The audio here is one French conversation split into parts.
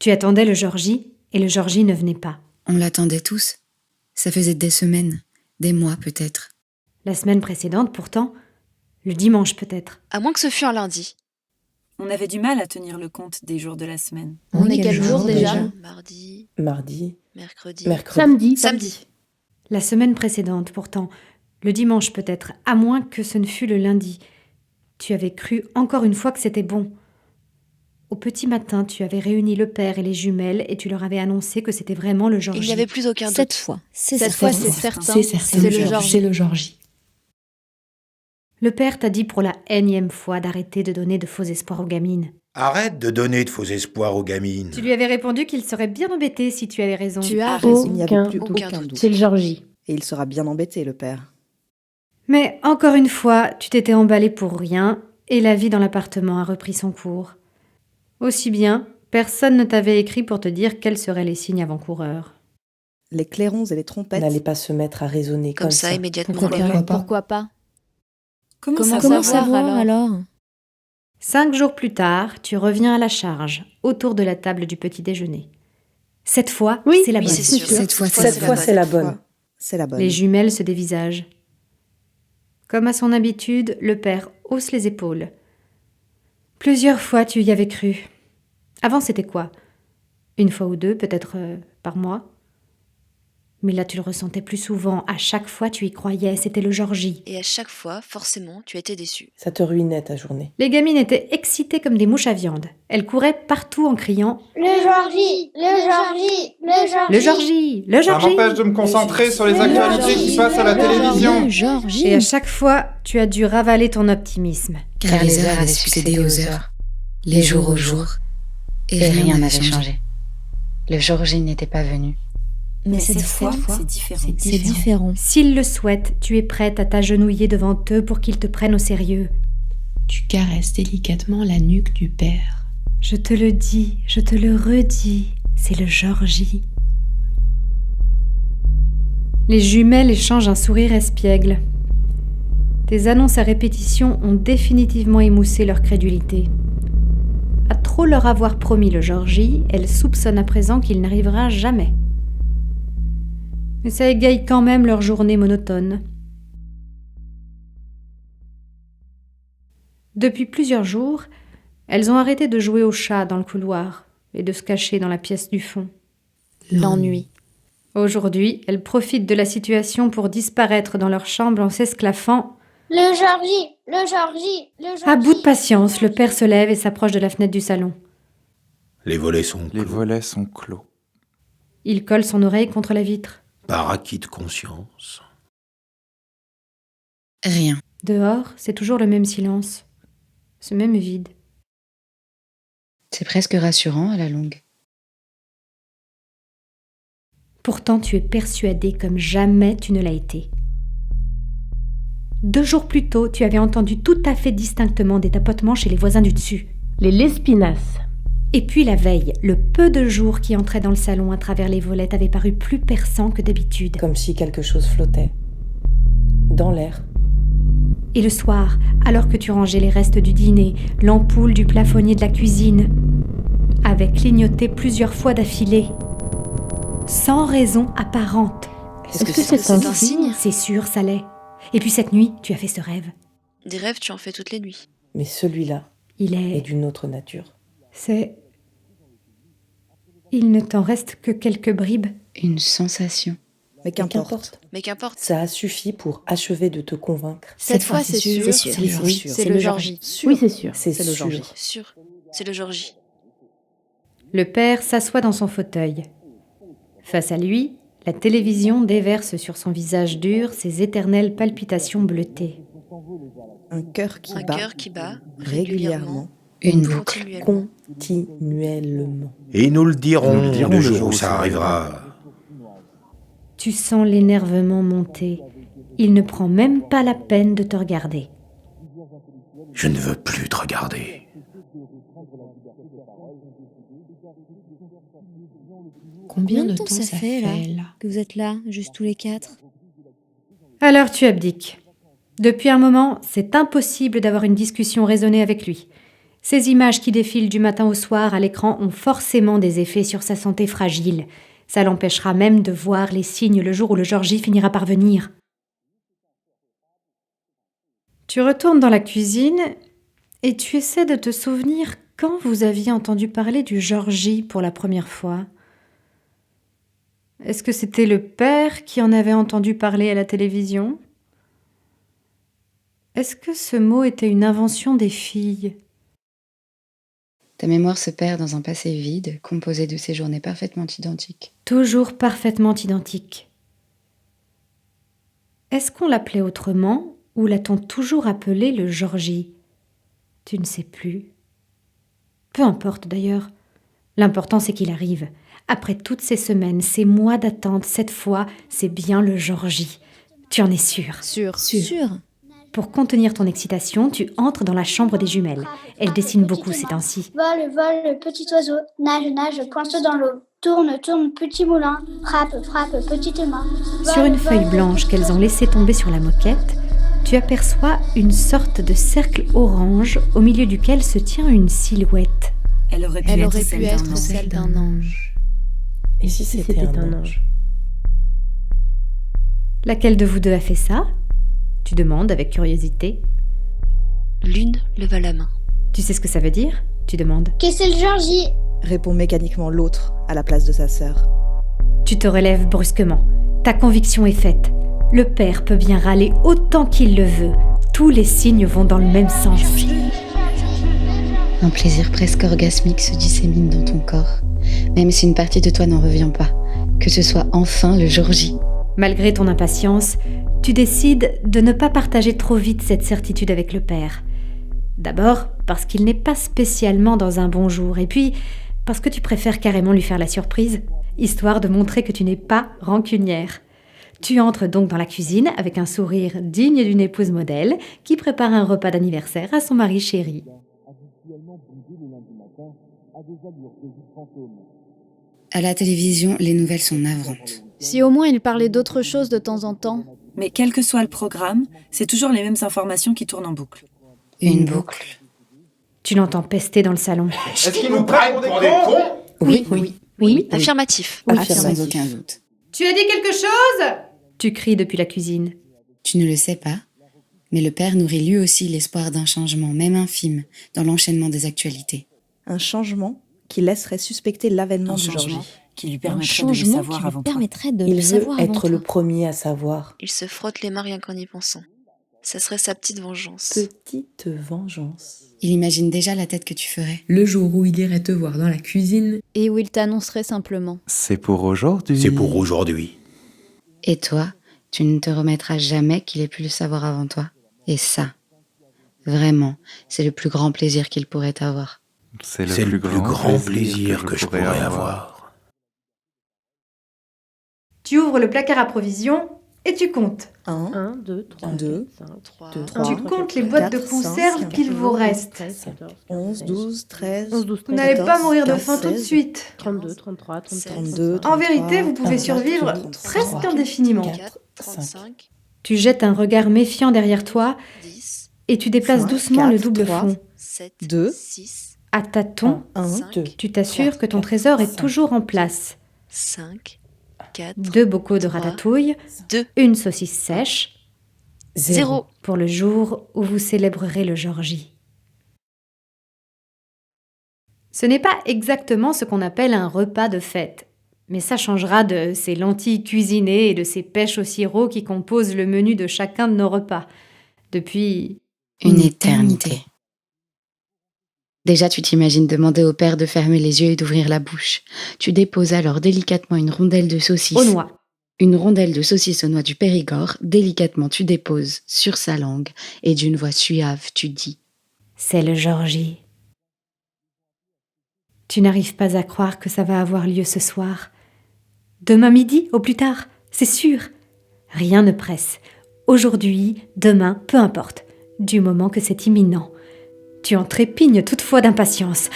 Tu attendais le jour J, et le jour J ne venait pas. On l'attendait tous. Ça faisait des semaines, des mois peut-être. La semaine précédente, pourtant, le dimanche peut-être. À moins que ce fût un lundi. On avait du mal à tenir le compte des jours de la semaine. On est quel jour déjà ? Mardi, Mardi, mercredi, samedi. La semaine précédente, pourtant, le dimanche peut-être, à moins que ce ne fût le lundi. Tu avais cru encore une fois que c'était bon. Au petit matin, tu avais réuni le père et les jumelles et tu leur avais annoncé que c'était vraiment le jour J. Il n'y avait plus aucun doute. Cette fois, c'est certain. C'est le jour J. Le père t'a dit pour la énième fois d'arrêter de donner de faux espoirs aux gamines. Arrête de donner de faux espoirs aux gamines. Tu lui avais répondu qu'il serait bien embêté si tu avais raison. Tu as raison. raison. Il n'y avait plus aucun aucun doute. doute. C'est le jour J. Et il sera bien embêté, le père. Mais encore une fois, tu t'étais emballé pour rien et la vie dans l'appartement a repris son cours. Aussi bien, personne ne t'avait écrit pour te dire quels seraient les signes avant-coureurs. Les clairons et les trompettes n'allez pas se mettre à raisonner Comme ça, immédiatement. Pourquoi pas ? Comment savoir alors ? 5 jours plus tard, tu reviens à la charge, autour de la table du petit déjeuner. Cette fois, c'est la bonne. c'est sûr. Cette fois, c'est la bonne. C'est la bonne. Les jumelles se dévisagent. Comme à son habitude, le père hausse les épaules. Plusieurs fois, tu y avais cru. Avant, c'était quoi ? Une fois ou deux, peut-être par mois ? Mais là, tu le ressentais plus souvent. À chaque fois, tu y croyais. C'était le jour J. Et à chaque fois, forcément, tu étais déçu. Ça te ruinait ta journée. Les gamines étaient excitées comme des mouches à viande. Elles couraient partout en criant Le jour J, le jour J, le jour J. « Le jour J, le Ça jour J !» m'empêche de me concentrer sur les actualités qui passent à la télévision. Le jour J. Et à chaque fois, tu as dû ravaler ton optimisme. Car les heures avaient succédé aux heures, les jours aux jours, et rien n'avait changé. Le jour J n'était pas venu. Mais cette fois, c'est différent. S'ils le souhaitent, tu es prête à t'agenouiller devant eux pour qu'ils te prennent au sérieux. Tu caresses délicatement la nuque du père. Je te le dis, je te le redis, c'est le jour J. Les jumelles échangent un sourire espiègle. Tes annonces à répétition ont définitivement émoussé leur crédulité. À trop leur avoir promis le jour J, elles soupçonnent à présent qu'il n'arrivera jamais. Mais ça égaye quand même leur journée monotone. Depuis plusieurs jours, elles ont arrêté de jouer au chat dans le couloir et de se cacher dans la pièce du fond. L'ennui. Aujourd'hui, elles profitent de la situation pour disparaître dans leur chambre en s'esclaffant. Le jour J, le jour J, le jour J. À bout de patience, le père se lève et s'approche de la fenêtre du salon. Les volets sont clos. Les volets sont clos. Il colle son oreille contre la vitre. Par acquis de conscience. Rien. Dehors, c'est toujours le même silence, ce même vide. C'est presque rassurant à la longue. Pourtant, tu es persuadé comme jamais tu ne l'as été. 2 jours plus tôt, tu avais entendu tout à fait distinctement des tapotements chez les voisins du dessus. Les Lespinasse. Et puis la veille, le peu de jour qui entrait dans le salon à travers les volets t'avait paru plus perçant que d'habitude. Comme si quelque chose flottait. Dans l'air. Et le soir, alors que tu rangeais les restes du dîner, l'ampoule du plafonnier de la cuisine avait clignoté plusieurs fois d'affilée. Sans raison apparente. Est-ce que c'est un signe ? C'est sûr, ça l'est. Et puis cette nuit, tu as fait ce rêve. Des rêves, tu en fais toutes les nuits. Mais celui-là Il est est... d'une autre nature. C'est... Il ne t'en reste que quelques bribes. Une sensation. Mais qu'importe. Mais qu'importe. Ça a suffi pour achever de te convaincre. Cette fois, c'est sûr. C'est le jour J. Oui, c'est sûr. C'est le jour sûr. J. Sûr, c'est le jour J. Le père s'assoit dans son fauteuil. Face à lui, la télévision déverse sur son visage dur ses éternelles palpitations bleutées. Un cœur qui bat régulièrement. Une boucle. continuellement. Et nous le dirons le jour où ça arrivera. Tu sens l'énervement monter. Il ne prend même pas la peine de te regarder. Je ne veux plus te regarder. Combien de temps ça fait là que vous êtes là, juste tous les 4 ? Alors tu abdiques. Depuis un moment, c'est impossible d'avoir une discussion raisonnée avec lui. Ces images qui défilent du matin au soir à l'écran ont forcément des effets sur sa santé fragile. Ça l'empêchera même de voir les signes le jour où le Georgie finira par venir. Tu retournes dans la cuisine et tu essaies de te souvenir quand vous aviez entendu parler du Georgie pour la première fois. Est-ce que c'était le père qui en avait entendu parler à la télévision ? Est-ce que ce mot était une invention des filles ? Ta mémoire se perd dans un passé vide, composé de ces journées parfaitement identiques. Toujours parfaitement identiques. Est-ce qu'on l'appelait autrement ou l'a-t-on toujours appelé le Georgie ? Tu ne sais plus. Peu importe d'ailleurs. L'important c'est qu'il arrive. Après toutes ces semaines, ces mois d'attente, cette fois, c'est bien le Georgie. Tu en es sûre ? Sûr. Pour contenir ton excitation, tu entres dans la chambre des jumelles. Elles dessinent beaucoup ces temps-ci. Vole, vole, petit oiseau, nage, nage, pointe dans l'eau. Tourne, tourne, petit moulin, frappe, frappe, petite main. Sur une feuille blanche qu'elles ont laissée tomber sur la moquette, tu aperçois une sorte de cercle orange au milieu duquel se tient une silhouette. Elle aurait pu être celle d'un ange. Et si c'était un ange ? Laquelle de vous deux a fait ça ? Tu demandes avec curiosité. L'une leva la main. Tu sais ce que ça veut dire ? Tu demandes. Que c'est le Georgie ? Répond mécaniquement l'autre à la place de sa sœur. Tu te relèves brusquement. Ta conviction est faite. Le père peut bien râler autant qu'il le veut. Tous les signes vont dans le même sens. Un plaisir presque orgasmique se dissémine dans ton corps, même si une partie de toi n'en revient pas. Que ce soit enfin le Georgie. Malgré ton impatience, tu décides de ne pas partager trop vite cette certitude avec le père. D'abord, parce qu'il n'est pas spécialement dans un bon jour, et puis parce que tu préfères carrément lui faire la surprise, histoire de montrer que tu n'es pas rancunière. Tu entres donc dans la cuisine avec un sourire digne d'une épouse modèle qui prépare un repas d'anniversaire à son mari chéri. À la télévision, les nouvelles sont navrantes. Si au moins il parlait d'autre chose de temps en temps. Mais quel que soit le programme, c'est toujours les mêmes informations qui tournent en boucle. Une boucle. Tu l'entends pester dans le salon. Est-ce qu'ils nous prennent pour des cons ? Oui. Affirmatif. Sans aucun doute. Tu as dit quelque chose ? Tu cries depuis la cuisine. Tu ne le sais pas, mais le père nourrit lui aussi l'espoir d'un changement, même infime, dans l'enchaînement des actualités. Un changement qui laisserait suspecter l'avènement du Georgie. Qui lui permettrait de le savoir avant toi. Il veut être le premier à savoir. Il se frotte les mains rien qu'en y pensant. Ça serait sa petite vengeance. Petite vengeance. Il imagine déjà la tête que tu ferais. Le jour où il irait te voir dans la cuisine. Et où il t'annoncerait simplement. C'est pour aujourd'hui. C'est pour aujourd'hui. Et toi, tu ne te remettras jamais qu'il ait pu le savoir avant toi. Et ça, vraiment, c'est le plus grand plaisir qu'il pourrait avoir. C'est le plus grand plaisir que je pourrais avoir. Tu ouvres le placard à provisions et tu comptes. 1, 2, 3, 2, 3, 3, Tu comptes les boîtes de 4, conserve 5, qu'il vous reste. 11, 12, 13, Vous n'allez pas mourir de faim tout de suite. 32, En 33, vérité, vous pouvez 34, survivre 33, presque indéfiniment. 4, 35, Tu jettes un regard méfiant derrière toi 10, et tu déplaces 5, doucement 4, le double 3, fond. 7, 2, 6, À tâtons, 1, 2, tu t'assures que ton trésor est toujours en place. 5, 4, 2 bocaux de Trois. ratatouille, 2, une saucisse sèche, 0. pour le jour où vous célébrerez le Georgie. Ce n'est pas exactement ce qu'on appelle un repas de fête, mais ça changera de ces lentilles cuisinées et de ces pêches au sirop qui composent le menu de chacun de nos repas. Depuis Une éternité. Déjà, tu t'imagines demander au père de fermer les yeux et d'ouvrir la bouche. Tu déposes alors délicatement une rondelle de saucisse. aux noix. Une rondelle de saucisse aux noix du Périgord, délicatement tu déposes sur sa langue et d'une voix suave tu dis « C'est le Georgie. Tu n'arrives pas à croire que ça va avoir lieu ce soir. Demain midi, au plus tard, c'est sûr. Rien ne presse. Aujourd'hui, demain, peu importe. Du moment que c'est imminent. Tu en trépignes toutefois d'impatience.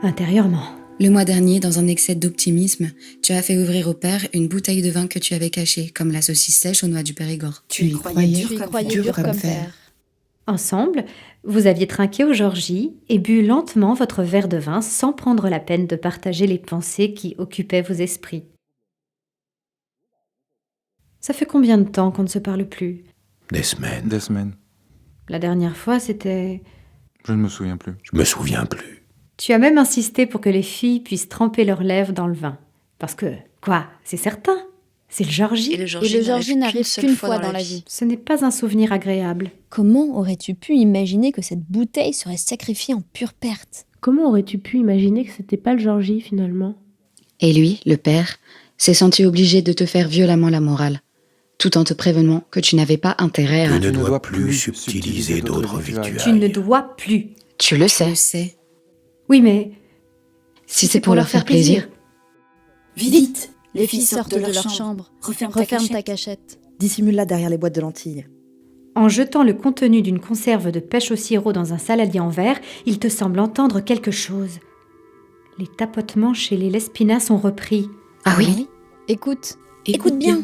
Intérieurement. Le mois dernier, dans un excès d'optimisme, tu as fait ouvrir au père une bouteille de vin que tu avais cachée, comme la saucisse sèche aux noix du Périgord. Tu y croyais dur comme fer. Ensemble, vous aviez trinqué aux Georgies et bu lentement votre verre de vin sans prendre la peine de partager les pensées qui occupaient vos esprits. Ça fait combien de temps qu'on ne se parle plus ? Des semaines. Des semaines. La dernière fois, c'était... Je ne me souviens plus. Je me souviens plus. Tu as même insisté pour que les filles puissent tremper leurs lèvres dans le vin. Parce que, quoi, c'est certain, c'est le Georgie. Et le Georgie n'arrive qu'une fois dans la vie. Ce n'est pas un souvenir agréable. Comment aurais-tu pu imaginer que cette bouteille serait sacrifiée en pure perte ? Comment aurais-tu pu imaginer que c'était pas le Georgie finalement ? Et lui, le père, s'est senti obligé de te faire violemment la morale, tout en te prévenant que tu n'avais pas intérêt à... Tu ne dois plus subtiliser d'autres victuailles. Tu ne dois plus. Tu le sais. Oui, mais... Si c'est pour leur faire plaisir. Vite ! Les filles sortent de leur chambre. Referme ta cachette. Dissimule-la derrière les boîtes de lentilles. En jetant le contenu d'une conserve de pêche au sirop dans un saladier en verre, il te semble entendre quelque chose. Les tapotements chez les Lespina sont repris. Ah oui ? Écoute bien.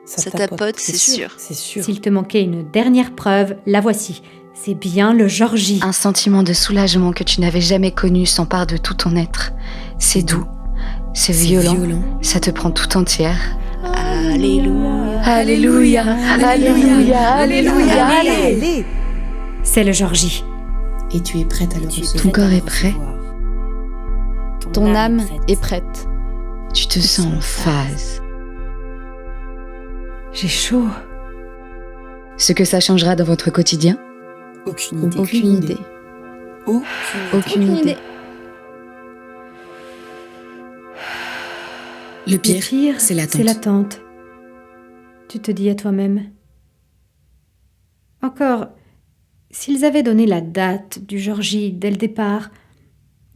Ça tapote, c'est sûr. C'est sûr. S'il te manquait une dernière preuve, la voici. C'est bien le Georgie. Un sentiment de soulagement que tu n'avais jamais connu s'empare de tout ton être. C'est doux, c'est violent, ça te prend tout entière. Alléluia. Alléluia, alléluia, alléluia, Allez. C'est le Georgie. Et tu es prête à le recevoir. Ton corps est prêt, Ton âme est prête. tu te sens en phase. J'ai chaud. Ce que ça changera dans votre quotidien ? Aucune idée. Aucune idée. Le pire, c'est l'attente. C'est l'attente. Tu te dis à toi-même. Encore, s'ils avaient donné la date du Georgie dès le départ,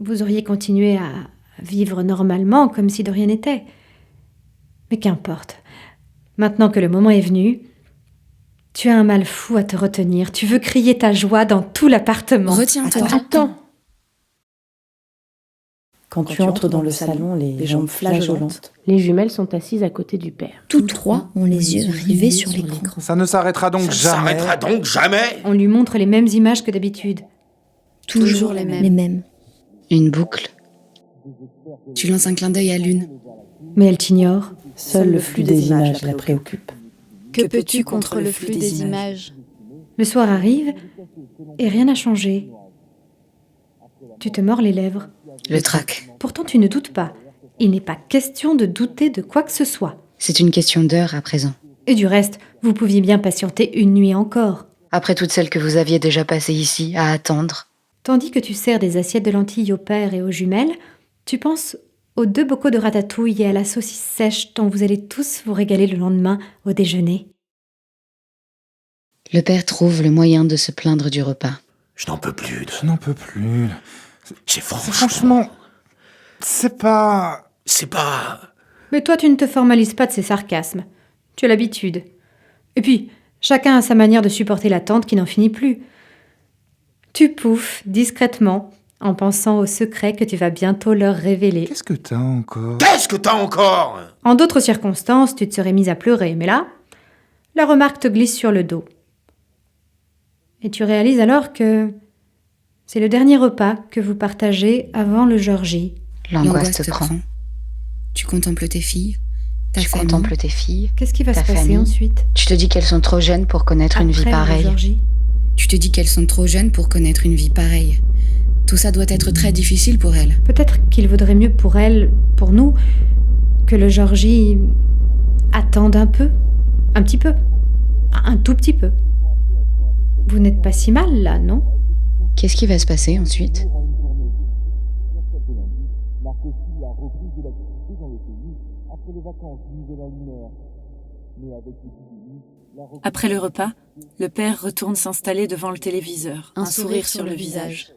vous auriez continué à vivre normalement comme si de rien n'était. Mais qu'importe. Maintenant que le moment est venu, tu as un mal fou à te retenir. Tu veux crier ta joie dans tout l'appartement. Retiens-toi. Attends. Quand tu entres dans le salon, les jambes flageolantes. Les jumelles sont assises à côté du père. Tous trois ont les yeux rivés sur l'écran. Ça ne s'arrêtera donc jamais. On lui montre les mêmes images que d'habitude. Toujours les mêmes. Une boucle. Tu lances un clin d'œil à l'une. Mais elle t'ignore. Seul le flux des images la préoccupe. Que peux-tu contre le flux des images ? Le soir arrive et rien n'a changé. Tu te mords les lèvres. Le trac. Pourtant, tu ne doutes pas. Il n'est pas question de douter de quoi que ce soit. C'est une question d'heure à présent. Et du reste, vous pouviez bien patienter une nuit encore. Après toutes celles que vous aviez déjà passées ici, à attendre. Tandis que tu sers des assiettes de lentilles au père et aux jumelles, tu penses aux 2 bocaux de ratatouille et à la saucisse sèche dont vous allez tous vous régaler le lendemain au déjeuner. Le père trouve le moyen de se plaindre du repas. Je n'en peux plus. Je n'en peux plus. C'est Franchement, c'est pas... Mais toi, tu ne te formalises pas de ces sarcasmes. Tu as l'habitude. Et puis, chacun a sa manière de supporter l'attente qui n'en finit plus. Tu pouffes discrètement en pensant aux secrets que tu vas bientôt leur révéler. Qu'est-ce que t'as encore ? En d'autres circonstances, tu te serais mise à pleurer, mais là, la remarque te glisse sur le dos. Et tu réalises alors que c'est le dernier repas que vous partagez avant le Georgie. L'angoisse te prend. Tu contemples tes filles, ta famille. Qu'est-ce qui va ta se passer famille. Ensuite ? Tu te dis qu'elles sont trop jeunes pour connaître une vie Après le pareille. Georgie. Tu te dis qu'elles sont trop jeunes pour connaître une vie pareille. Tout ça doit être très difficile pour elles. Peut-être qu'il vaudrait mieux pour elle, pour nous, que le Georgie attende un peu. Un petit peu. Un tout petit peu. Vous n'êtes pas si mal, là, non ? Qu'est-ce qui va se passer ensuite ? Après le repas, le père retourne s'installer devant le téléviseur, un sourire sur le visage.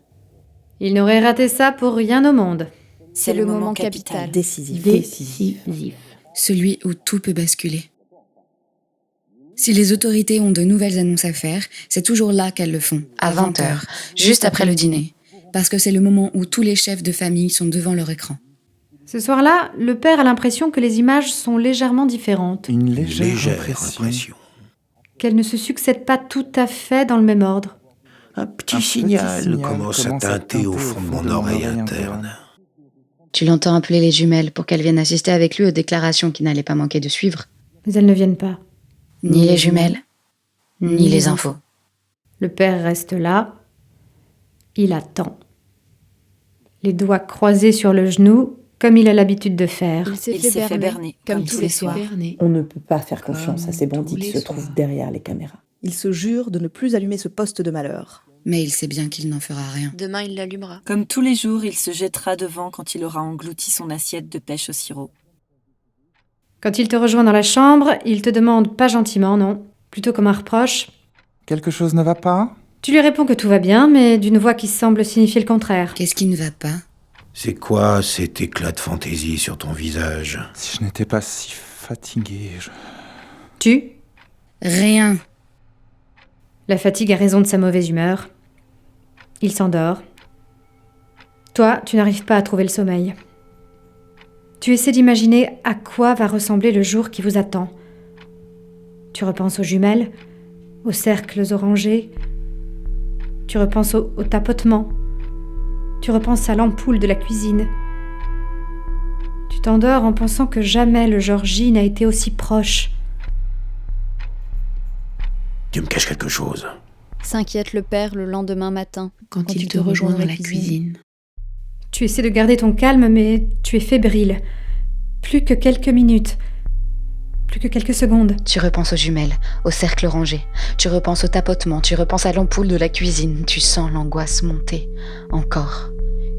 Il n'aurait raté ça pour rien au monde. C'est le moment capital. Décisif. Celui où tout peut basculer. Si les autorités ont de nouvelles annonces à faire, c'est toujours là qu'elles le font, à 20h, juste après le dîner. Parce que c'est le moment où tous les chefs de famille sont devant leur écran. Ce soir-là, le père a l'impression que les images sont légèrement différentes. Une légère impression. qu'elles ne se succèdent pas tout à fait dans le même ordre. Un petit signal commence à teinter au fond de mon oreille interne. Tu l'entends appeler les jumelles pour qu'elles viennent assister avec lui aux déclarations qui n'allaient pas manquer de suivre. Mais elles ne viennent pas. Ni les jumelles, ni les infos. Le père reste là. Il attend. Les doigts croisés sur le genou, comme il a l'habitude de faire. Il s'est fait berner, comme tous les soirs. On ne peut pas faire confiance à ces bandits qui se trouvent derrière les caméras. Il se jure de ne plus allumer ce poste de malheur. Mais il sait bien qu'il n'en fera rien. Demain, il l'allumera. Comme tous les jours, il se jettera devant quand il aura englouti son assiette de pêche au sirop. Quand il te rejoint dans la chambre, il te demande pas gentiment, non, plutôt comme un reproche. Quelque chose ne va pas? Tu lui réponds que tout va bien, mais d'une voix qui semble signifier le contraire. Qu'est-ce qui ne va pas? C'est quoi cet éclat de fantaisie sur ton visage? Si je n'étais pas si fatigué, Tu? Rien. La fatigue a raison de sa mauvaise humeur. Il s'endort. Toi, tu n'arrives pas à trouver le sommeil. Tu essaies d'imaginer à quoi va ressembler le jour qui vous attend. Tu repenses aux jumelles, aux cercles orangés. Tu repenses au tapotement. Tu repenses à l'ampoule de la cuisine. Tu t'endors en pensant que jamais le Georgie n'a été aussi proche. Tu me caches quelque chose. S'inquiète le père le lendemain matin. Quand il te rejoint dans la cuisine. Tu essaies de garder ton calme, mais tu es fébrile. Plus que quelques minutes. Plus que quelques secondes. Tu repenses aux jumelles, au cercle rangé. Tu repenses au tapotement, tu repenses à l'ampoule de la cuisine. Tu sens l'angoisse monter. Encore.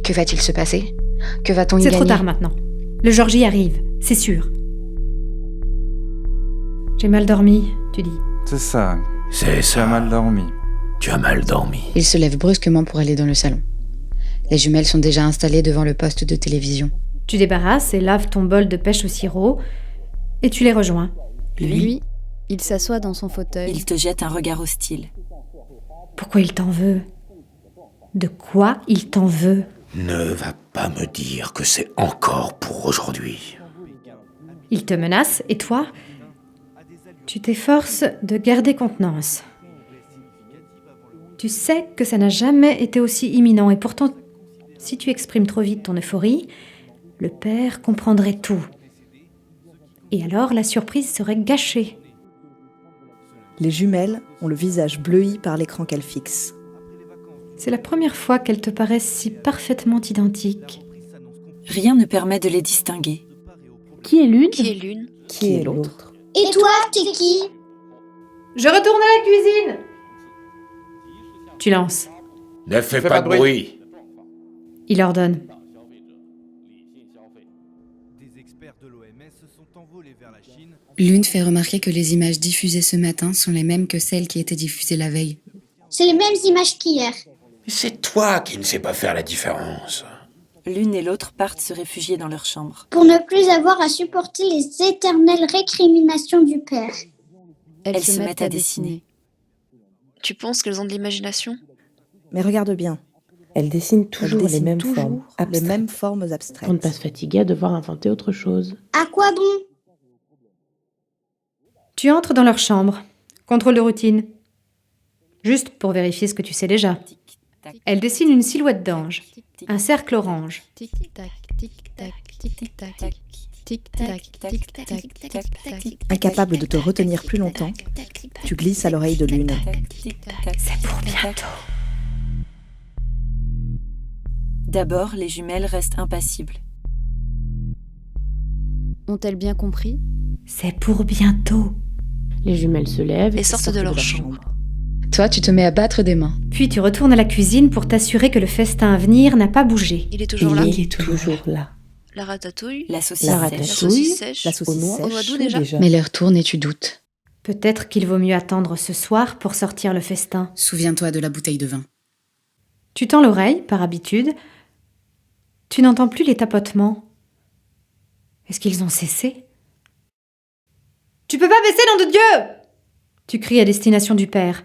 Que va-t-il se passer? Que va-t-on y gagner? C'est trop tard maintenant. Le Georgie arrive, c'est sûr. J'ai mal dormi, tu dis. C'est ça. C'est ça. Tu as mal dormi. Tu as mal dormi. Il se lève brusquement pour aller dans le salon. Les jumelles sont déjà installées devant le poste de télévision. Tu débarrasses et laves ton bol de pêche au sirop et tu les rejoins. Lui, il s'assoit dans son fauteuil. Il te jette un regard hostile. Pourquoi il t'en veut? De quoi il t'en veut? Ne va pas me dire que c'est encore pour aujourd'hui. Il te menace et toi, tu t'efforces de garder contenance. Tu sais que ça n'a jamais été aussi imminent et pourtant, si tu exprimes trop vite ton euphorie, le père comprendrait tout. Et alors la surprise serait gâchée. Les jumelles ont le visage bleui par l'écran qu'elles fixent. C'est la première fois qu'elles te paraissent si parfaitement identiques. Rien ne permet de les distinguer. Qui est l'une? Qui est l'une? Qui est l'autre? Et toi, t'es qui? Je retourne à la cuisine. Tu lances. Ne fais pas de bruit. Il ordonne. L'une fait remarquer que les images diffusées ce matin sont les mêmes que celles qui étaient diffusées la veille. C'est les mêmes images qu'hier. C'est toi qui ne sais pas faire la différence. L'une et l'autre partent se réfugier dans leur chambre. Pour ne plus avoir à supporter les éternelles récriminations du père. Elles se mettent à dessiner. Tu penses qu'elles ont de l'imagination? Mais regarde bien. Elle dessine toujours les mêmes formes abstraites. Pour ne pas se fatiguer à devoir inventer autre chose. À quoi bon? Tu entres dans leur chambre. Contrôle de routine. Juste pour vérifier ce que tu sais déjà. Elle dessine une silhouette d'ange. Un cercle orange. Incapable de te retenir plus longtemps, tu glisses à l'oreille de l'une. C'est pour bientôt. D'abord, les jumelles restent impassibles. Ont-elles bien compris? C'est pour bientôt. Les jumelles se lèvent Et sortent de leur chambre. Toi, tu te mets à battre des mains. Puis tu retournes à la cuisine pour t'assurer que le festin à venir n'a pas bougé. Il est toujours là. Il est toujours là. La ratatouille, La saucisse La sèche. la ratatouille, saucisse sèche, La saucisse Au noix noix sèche. doux déjà. Mais l'heure tourne et tu doutes. Peut-être qu'il vaut mieux attendre ce soir pour sortir le festin. Souviens-toi de la bouteille de vin. Tu tends l'oreille, par habitude. Tu n'entends plus les tapotements. Est-ce qu'ils ont cessé? Tu peux pas baisser, nom de Dieu! Tu cries à destination du père.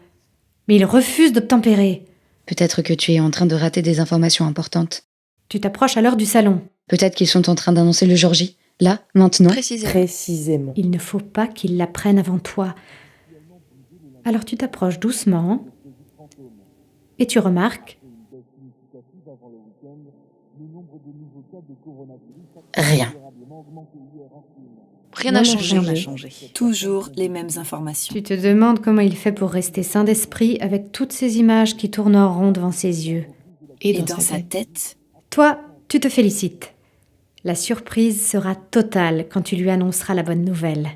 Mais il refuse d'obtempérer. Peut-être que tu es en train de rater des informations importantes. Tu t'approches à l'heure du salon. Peut-être qu'ils sont en train d'annoncer le Georgie. Là, maintenant. Précisément. Précisément. Il ne faut pas qu'ils l'apprennent avant toi. Alors tu t'approches doucement et tu remarques Rien. Rien n'a changé. Rien n'a changé. Toujours les mêmes informations. Tu te demandes comment il fait pour rester sain d'esprit avec toutes ces images qui tournent en rond devant ses yeux. Et dans sa tête, Toi, tu te félicites. La surprise sera totale quand tu lui annonceras la bonne nouvelle.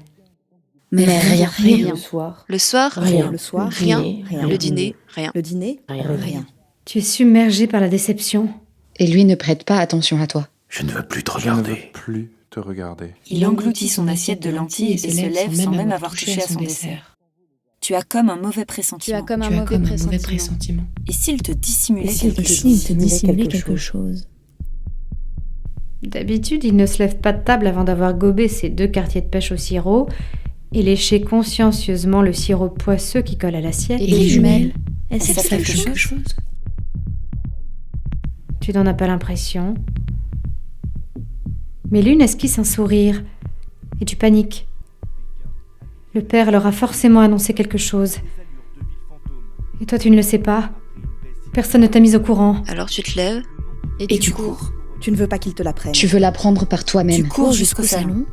Mais rien. Le soir. Le soir, Rien. Le soir, rien. rien. Le dîner, rien. Le dîner, rien. Tu es submergé par la déception. Et lui ne prête pas attention à toi. Je ne veux plus te Je ne veux regarder. plus te regarder. il engloutit son assiette de lentilles et se lève sans même avoir touché à son dessert. Tu as comme un mauvais pressentiment. un mauvais pressentiment. Et s'il te dissimulait Et s'il quelque te chose dissimulait quelque chose. D'habitude, il ne se lève pas de table avant d'avoir gobé ses 2 quartiers de pêche au sirop et léché consciencieusement le sirop poisseux qui colle à l'assiette. Et les jumelles, elles savent savent quelque chose. Tu n'en as pas l'impression. Mais l'une esquisse un sourire et tu paniques. Le père leur a forcément annoncé quelque chose. Et toi, tu ne le sais pas. Personne ne t'a mise au courant. Alors tu te lèves. et tu cours. Tu ne veux pas qu'il te la prenne. Tu veux l'apprendre par toi-même. Tu cours jusqu'au salon.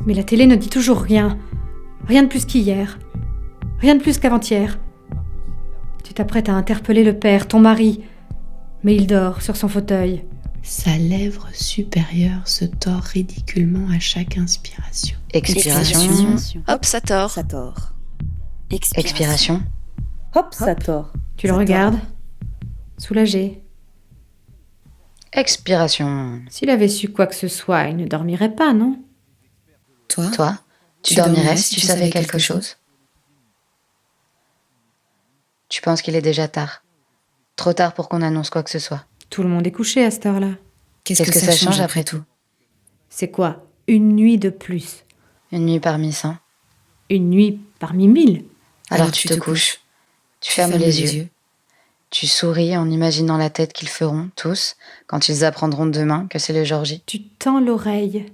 Mais la télé ne dit toujours rien. Rien de plus qu'hier. Rien de plus qu'avant-hier. Tu t'apprêtes à interpeller le père, ton mari. Mais il dort sur son fauteuil. Sa lèvre supérieure se tord ridiculement à chaque inspiration. Expiration. Hop, ça tord. Ça tord. Expiration. Hop, ça tord. Tu le regardes, soulagé. Expiration. S'il avait su quoi que ce soit, il ne dormirait pas, non? Toi, tu dormirais si tu savais quelque chose? Tu penses qu'il est déjà tard? Trop tard pour qu'on annonce quoi que ce soit. Tout le monde est couché à cette heure-là. Qu'est-ce que ça change après tout? C'est quoi? Une nuit de plus. Une nuit parmi 100. Une nuit parmi 1000. Alors tu te couches. Tu fermes les yeux. Tu souris en imaginant la tête qu'ils feront, tous, quand ils apprendront demain que c'est le jour J. Tu tends l'oreille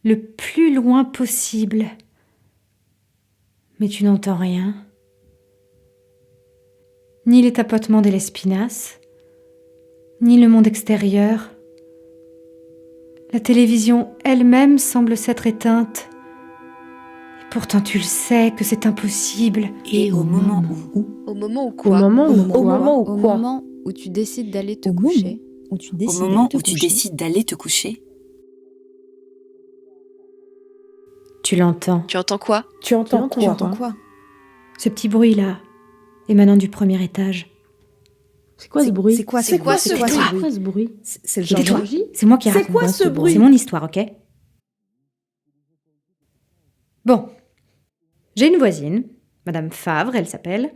le plus loin possible. Mais tu n'entends rien. Ni les tapotements des Lespinasse, ni le monde extérieur. La télévision elle-même semble s'être éteinte. Et pourtant tu le sais que c'est impossible. Et au moment où Au moment où Au quoi? moment où Au quoi? moment où tu décides d'aller te Au coucher. Où tu Au décides moment de te où tu coucher. décides d'aller te coucher, Tu l'entends. Tu entends quoi? Tu entends Tu quoi? entends quoi? Ce petit bruit-là, émanant du premier étage. C'est quoi ce bruit? C'est quoi C'est quoi ce bruit? C'est quoi ce bruit? C'est le Et tais-toi. genre. C'est moi qui C'est raconte. quoi ce bruit? C'est mon histoire, ok? Bon. J'ai une voisine, Madame Favre, elle s'appelle.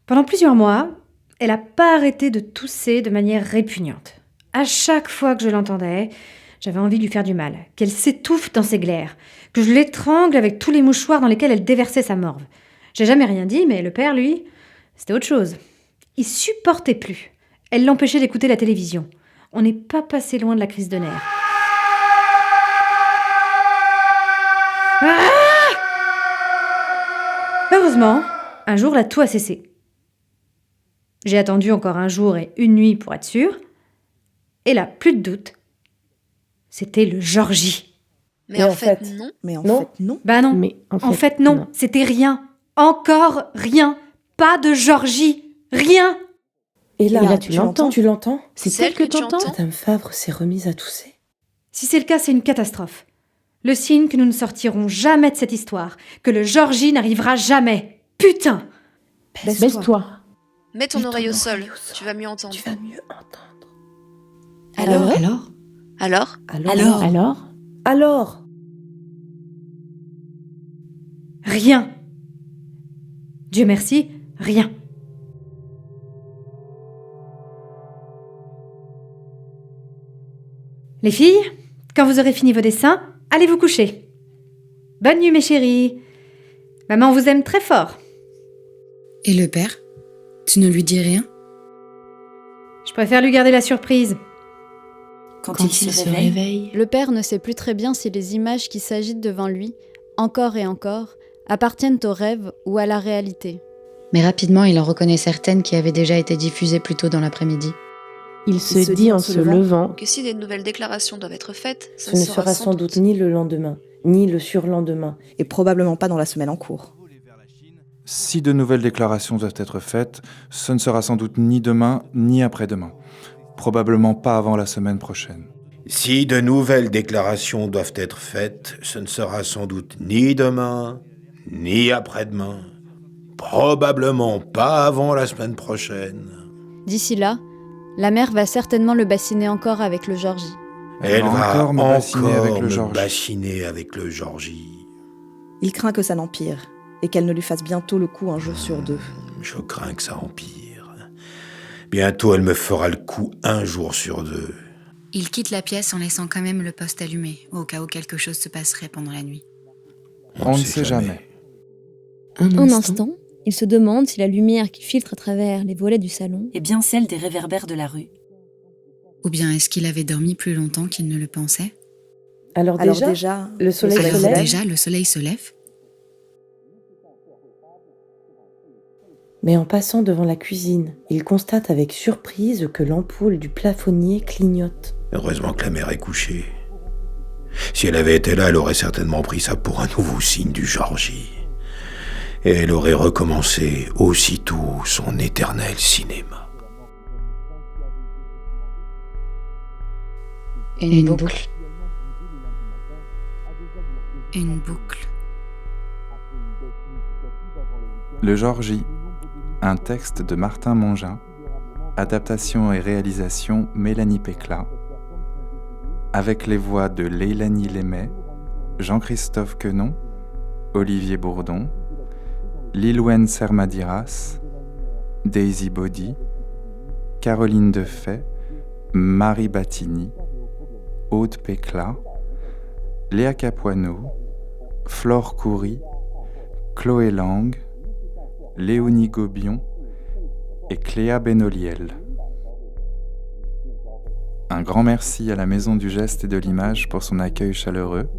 Pendant plusieurs mois, elle n'a pas arrêté de tousser de manière répugnante. À chaque fois que je l'entendais, j'avais envie de lui faire du mal, qu'elle s'étouffe dans ses glaires, que je l'étrangle avec tous les mouchoirs dans lesquels elle déversait sa morve. J'ai jamais rien dit, mais le père, lui, c'était autre chose. Il supportait plus. Elle l'empêchait d'écouter la télévision. On n'est pas passé loin de la crise de nerfs. Ah! Heureusement, un jour, là, tout a cessé. J'ai attendu encore un jour et une nuit pour être sûre. Et là, plus de doute. C'était le jour J. Mais en fait, non. Mais en Non. fait, non. Bah non. Mais En fait, non. C'était rien. Encore rien. Pas de Georgie. Rien. Et là, là, tu l'entends? Tu l'entends? C'est elle que tu entends? Madame Favre s'est remise à tousser. Si c'est le cas, c'est une catastrophe. Le signe que nous ne sortirons jamais de cette histoire. Que le Georgie n'arrivera jamais. Putain! Baisse-toi. Mets ton oreille au sol. Tu vas mieux entendre. Tu vas mieux entendre. Alors? Alors? Rien. Dieu merci, rien. Les filles, quand vous aurez fini vos dessins, allez vous coucher. Bonne nuit mes chéris. Maman vous aime très fort. Et le père? Tu ne lui dis rien? Je préfère lui garder la surprise. quand il se réveille, Le père ne sait plus très bien si les images qui s'agitent devant lui, encore et encore, appartiennent au rêve ou à la réalité. Mais rapidement, il en reconnaît certaines qui avaient déjà été diffusées plus tôt dans l'après-midi. Il se dit en se levant que si des nouvelles déclarations doivent être faites, ce ne sera sans doute ni le lendemain, ni le surlendemain, et probablement pas dans la semaine en cours. Si de nouvelles déclarations doivent être faites, ce ne sera sans doute ni demain, ni après-demain. Probablement pas avant la semaine prochaine. Si de nouvelles déclarations doivent être faites, ce ne sera sans doute ni demain, ni après-demain. Probablement pas avant la semaine prochaine. D'ici là, la mère va certainement le bassiner encore avec le Georgie. Elle va encore me bassiner avec le Georgie. Il craint que ça n'empire, et qu'elle ne lui fasse bientôt le coup un jour sur deux. Je crains que ça empire. Bientôt, elle me fera le coup un jour sur deux. Il quitte la pièce en laissant quand même le poste allumé, au cas où quelque chose se passerait pendant la nuit. On ne sait jamais. Un instant, il se demande si la lumière qui filtre à travers les volets du salon est bien celle des réverbères de la rue. Ou bien est-ce qu'il avait dormi plus longtemps qu'il ne le pensait? Alors déjà, le soleil se lève. Mais en passant devant la cuisine, il constate avec surprise que l'ampoule du plafonnier clignote. Heureusement que la mère est couchée. Si elle avait été là, elle aurait certainement pris ça pour un nouveau signe du Georgie. Et elle aurait recommencé aussitôt son éternel cinéma. Une boucle. Une boucle. Le Georgie, un texte de Martin Mongin, adaptation et réalisation Mélanie Pécla, avec les voix de Leilani Lémet, Jean-Christophe Quenon, Olivier Bourdon, Lilwen Sermadiras, Daisy Body, Caroline Defay, Marie Battini, Aude Pécla, Léa Capuano, Flore Coury, Chloé Lang, Léonie Gobion et Cléa Benoliel. Un grand merci à la Maison du Geste et de l'Image pour son accueil chaleureux.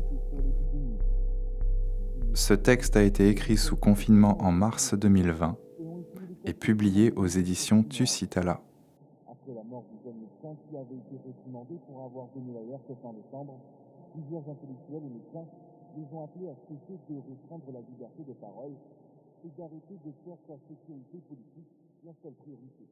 Ce texte a été écrit sous confinement en mars 2020 et publié aux éditions Tusitala. Après la mort du jeune médecin qui avait été réprimandé pour avoir donné l'alerte fin décembre, plusieurs intellectuels et médecins les ont appelés à cesser de restreindre la liberté de parole et d'arrêter de faire sa sécurité politique leur seule priorité.